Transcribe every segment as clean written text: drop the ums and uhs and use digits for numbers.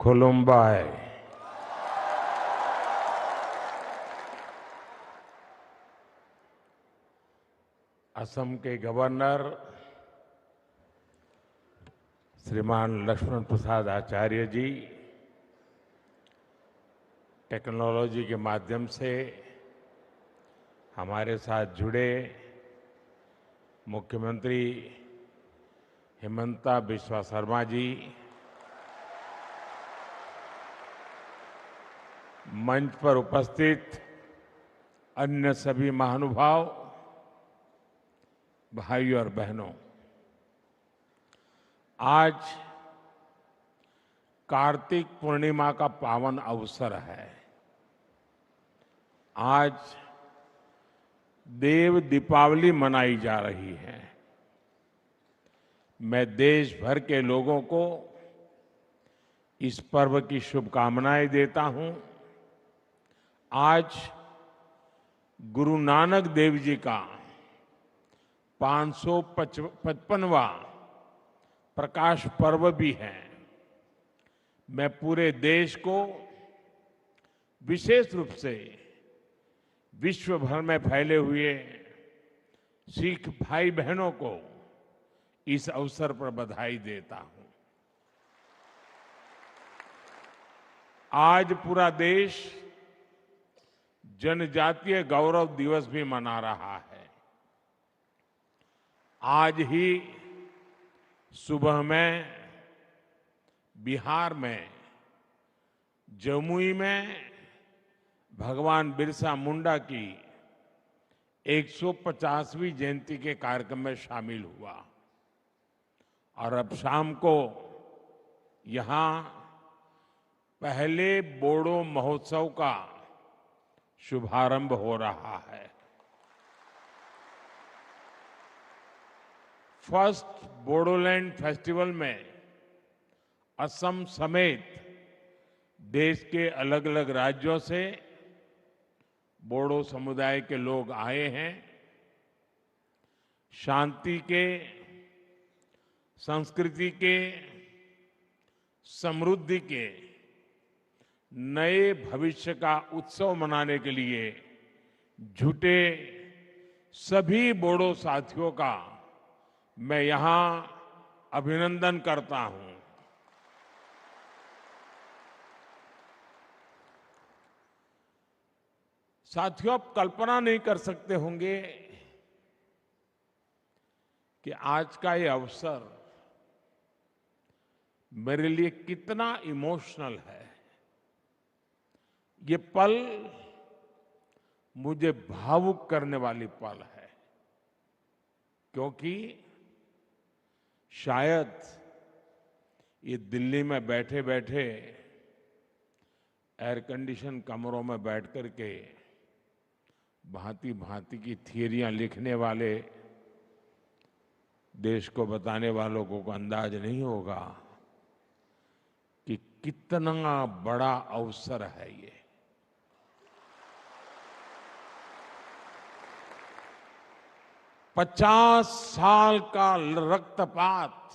खुलुम्बाय। असम के गवर्नर श्रीमान लक्ष्मण प्रसाद आचार्य जी टेक्नोलॉजी के माध्यम से हमारे साथ जुड़े मुख्यमंत्री हिमंता बिस्वा शर्मा जी, मंच पर उपस्थित अन्य सभी महानुभाव, भाई और बहनों, आज कार्तिक पूर्णिमा का पावन अवसर है। आज देव दीपावली मनाई जा रही है। मैं देश भर के लोगों को इस पर्व की शुभकामनाएं देता हूं। आज गुरु नानक देव जी का 555वां प्रकाश पर्व भी है। मैं पूरे देश को, विशेष रूप से विश्व भर में फैले हुए सिख भाई बहनों को इस अवसर पर बधाई देता हूं। आज पूरा देश जनजातीय गौरव दिवस भी मना रहा है। आज ही सुबह में बिहार में जमुई में भगवान बिरसा मुंडा की 150वीं जयंती के कार्यक्रम में शामिल हुआ और अब शाम को यहां पहले बोडो महोत्सव का शुभारंभ हो रहा है। फर्स्ट बोडोलैंड फेस्टिवल में असम समेत देश के अलग अलग राज्यों से बोडो समुदाय के लोग आए हैं। शांति के, संस्कृति के, समृद्धि के नए भविष्य का उत्सव मनाने के लिए जुटे सभी बोडो साथियों का मैं यहां अभिनंदन करता हूं। साथियों, आप कल्पना नहीं कर सकते होंगे कि आज का ये अवसर मेरे लिए कितना इमोशनल है। ये पल मुझे भावुक करने वाली पल है, क्योंकि शायद ये दिल्ली में बैठे बैठे एयर कंडीशन कमरों में बैठ करके भांति भांति की थियरियां लिखने वाले देश को बताने वालों को अंदाज नहीं होगा कि कितना बड़ा अवसर है ये। पचास साल का रक्तपात,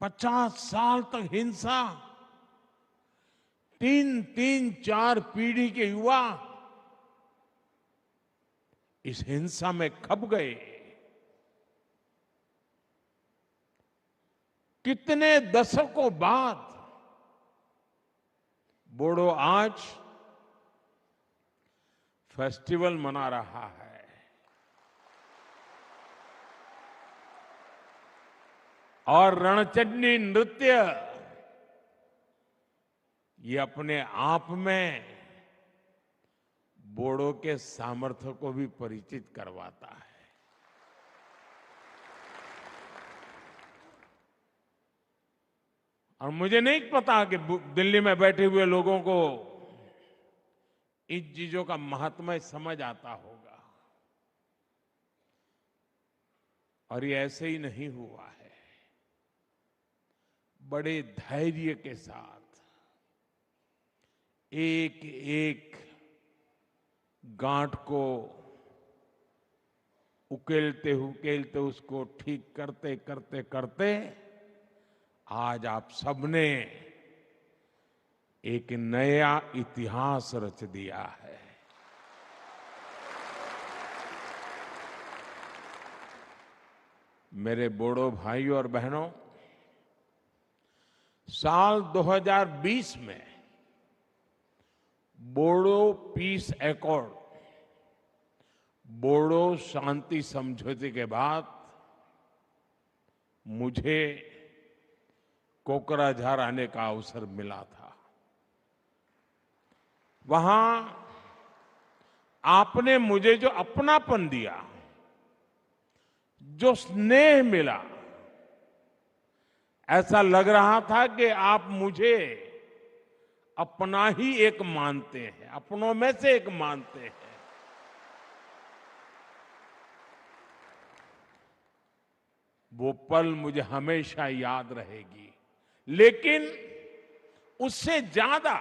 50 साल तक हिंसा, 3-4 पीढ़ी के युवा इस हिंसा में खप गए। कितने दशकों बाद बोडो आज फेस्टिवल मना रहा है। और रणचंडी नृत्य ये अपने आप में बोडो के सामर्थ्य को भी परिचित करवाता है। और मुझे नहीं पता कि दिल्ली में बैठे हुए लोगों को इन चीजों का महात्म्य समझ आता होगा। और ये ऐसे ही नहीं हुआ है। बड़े धैर्य के साथ एक एक गांठ को उकेलते उकेलते उसको ठीक करते करते करते आज आप सबने एक नया इतिहास रच दिया है। मेरे बोडो भाइयों और बहनों, साल 2020 में बोडो पीस एकॉर्ड, बोडो शांति समझौते के बाद मुझे कोकराझार आने का अवसर मिला था। वहां आपने मुझे जो अपनापन दिया, जो स्नेह मिला, ऐसा लग रहा था कि आप मुझे अपना ही एक मानते हैं, अपनों में से एक मानते हैं। वो पल मुझे हमेशा याद रहेगी। लेकिन उससे ज्यादा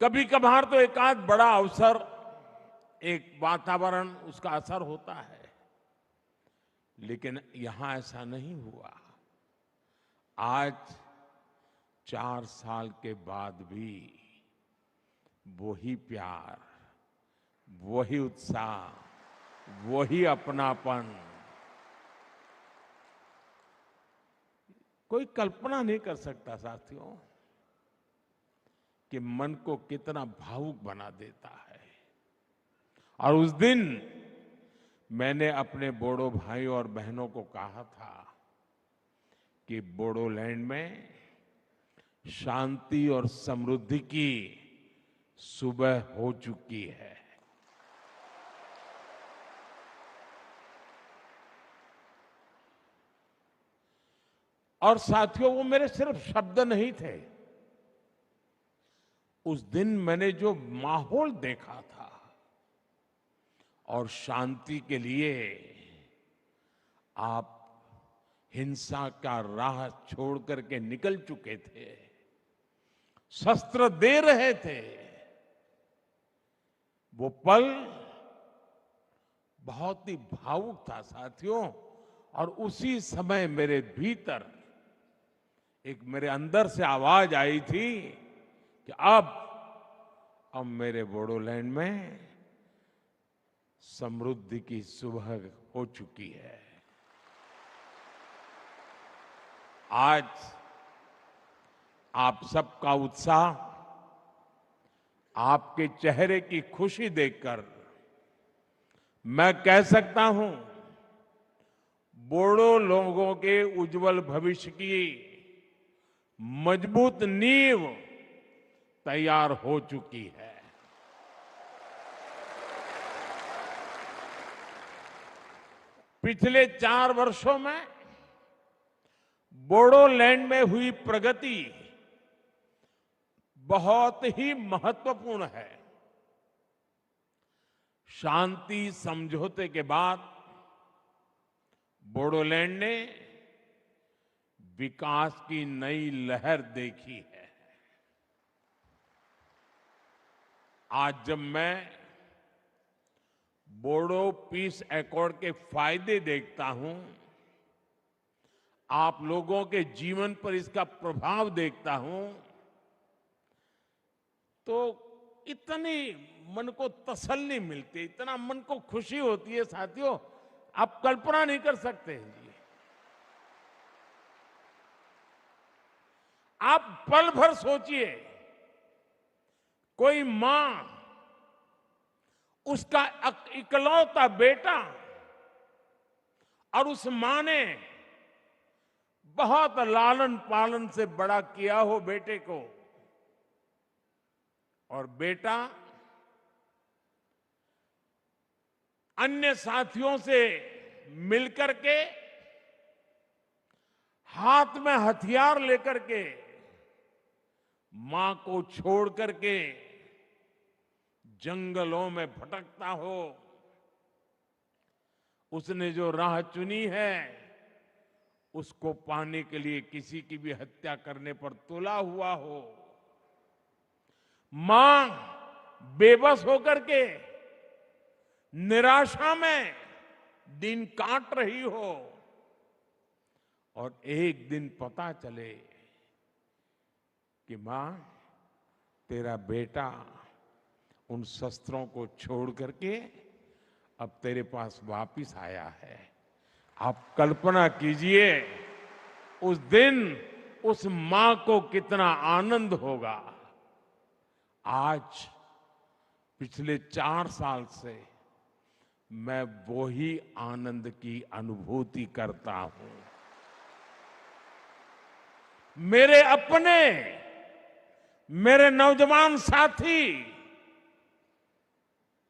कभी कभार तो एक आध बड़ा अवसर, एक वातावरण, उसका असर होता है, लेकिन यहां ऐसा नहीं हुआ। आज 4 साल के बाद भी वही प्यार, वही उत्साह, वही अपनापन। कोई कल्पना नहीं कर सकता साथियों कि मन को कितना भावुक बना देता है। और उस दिन मैंने अपने बोडो भाइयों और बहनों को कहा था कि बोडोलैंड में शांति और समृद्धि की सुबह हो चुकी है। और साथियों, वो मेरे सिर्फ शब्द नहीं थे। उस दिन मैंने जो माहौल देखा था, और शांति के लिए आप हिंसा का राह छोड़ करके निकल चुके थे, शस्त्र दे रहे थे, वो पल बहुत ही भावुक था साथियों। और उसी समय मेरे भीतर एक, मेरे अंदर से आवाज आई थी कि अब मेरे बोडोलैंड में समृद्धि की सुबह हो चुकी है। आज आप सबका उत्साह, आपके चेहरे की खुशी देखकर मैं कह सकता हूं, बोडो लोगों के उज्जवल भविष्य की मजबूत नींव तैयार हो चुकी है। पिछले 4 वर्षों में बोडोलैंड में हुई प्रगति बहुत ही महत्वपूर्ण है। शांति समझौते के बाद बोडोलैंड ने विकास की नई लहर देखी है। आज जब मैं बोडो पीस एकॉर्ड के फायदे देखता हूं, आप लोगों के जीवन पर इसका प्रभाव देखता हूं, तो इतनी मन को तसल्ली मिलती है, इतना मन को खुशी होती है साथियों, आप कल्पना नहीं कर सकते हैं जी। आप पल भर सोचिए, कोई मां उसका इकलौता बेटा, और उस मां ने बहुत लालन पालन से बड़ा किया हो बेटे को, और बेटा अन्य साथियों से मिलकर के, हाथ में हथियार लेकर के, मां को छोड़ करके जंगलों में भटकता हो, उसने जो राह चुनी है, उसको पाने के लिए किसी की भी हत्या करने पर तुला हुआ हो, मां बेबस होकर के निराशा में दिन काट रही हो, और एक दिन पता चले कि मां, तेरा बेटा उन शस्त्रों को छोड़ करके अब तेरे पास वापिस आया है। आप कल्पना कीजिए उस दिन उस मां को कितना आनंद होगा। आज पिछले 4 साल से मैं वही आनंद की अनुभूति करता हूं। मेरे अपने, मेरे नौजवान साथी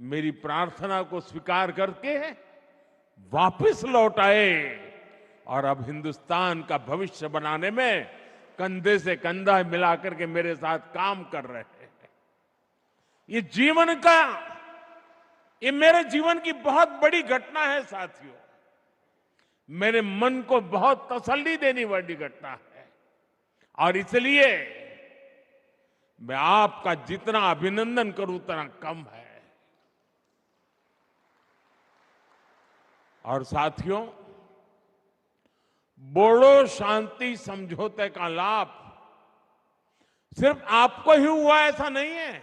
मेरी प्रार्थना को स्वीकार करके वापस लौट आए और अब हिंदुस्तान का भविष्य बनाने में कंधे से कंधा मिलाकर के मेरे साथ काम कर रहे हैं। ये मेरे जीवन की बहुत बड़ी घटना है साथियों। मेरे मन को बहुत तसल्ली देने वाली घटना है और इसलिए मैं आपका जितना अभिनंदन करूं उतना कम है। और साथियों, बोडो शांति समझौते का लाभ सिर्फ आपको ही हुआ ऐसा नहीं है।